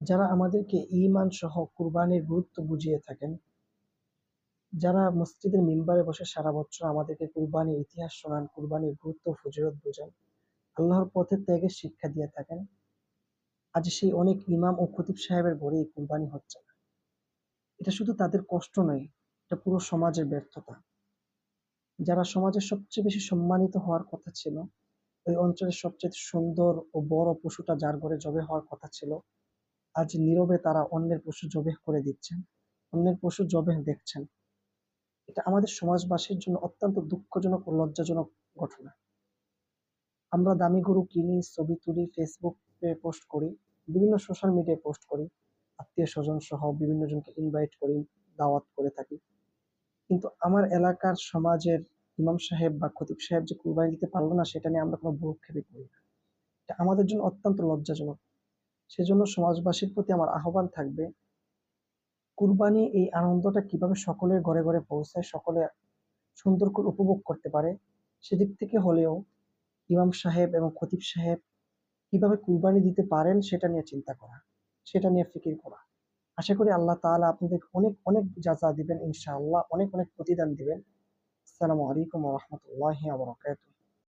যারা আমাদেরকে ঈমান সহ কুরবানির গুরুত্ব বুঝিয়ে থাকেন, যারা মসজিদের মিম্বারে বসে সারা বছর আমাদেরকে কুরবানির ইতিহাস শোনান, কুরবানির গুরুত্ব ফজিলত বোঝান, আল্লাহর পথে ত্যাগের শিক্ষা দিয়ে থাকেন, আজ সেই অনেক ইমাম ও খতিব সাহেবের ঘরে এই কুরবানি হচ্ছে না। এটা শুধু তাদের কষ্ট নয়, এটা পুরো সমাজের ব্যর্থতা। যারা সমাজের সবচেয়ে বেশি সম্মানিত হওয়ার কথা ছিল, ওই অঞ্চলের সবচেয়ে সুন্দর ও বড় পশুটা যার ঘরে জবে হওয়ার কথা ছিল, আজ নীরবে তারা অন্যের পশু জবেহ করে দিচ্ছেন, অন্যের পশু জবেহ দেখছেন। এটা আমাদের সমাজবাসীর জন্য অত্যন্ত দুঃখজনক ও লজ্জাজনক ঘটনা। আমরা দামি গরু কিনি, ছবি তুলি, ফেসবুকে পোস্ট করি, বিভিন্ন সোশ্যাল মিডিয়ায় পোস্ট করি, আত্মীয় স্বজন সহ বিভিন্ন জনকে ইনভাইট করি, দাওয়াত করে থাকি। কিন্তু আমার এলাকার সমাজের ইমাম সাহেব বা খতিব সাহেব যে কুরবানি দিতে পারলো না, সেটা নিয়ে আমরা কোনো ভ্রুক্ষেপই করি না। এটা আমাদের জন্য অত্যন্ত লজ্জাজনক। সেজন্য সমাজবাসীর প্রতি আমার আহ্বান থাকবে, কুরবানি এই আনন্দটা কিভাবে সকলের ঘরে ঘরে পৌঁছায়, সকলে সুন্দর করে উপভোগ করতে পারে, সেদিক থেকে হলেও ইমাম সাহেব এবং খতিব সাহেব কিভাবে কুরবানি দিতে পারেন সেটা নিয়ে চিন্তা করা, সেটা নিয়ে ফিকির করা। আশা করি আল্লাহ তাআলা আপনাদের অনেক অনেক যাজা দিবেন, ইনশাআল্লাহ অনেক অনেক প্রতিদান দিবেন। আসসালামু আলাইকুম ওয়া রাহমাতুল্লাহি ওয়া বারাকাতুহু।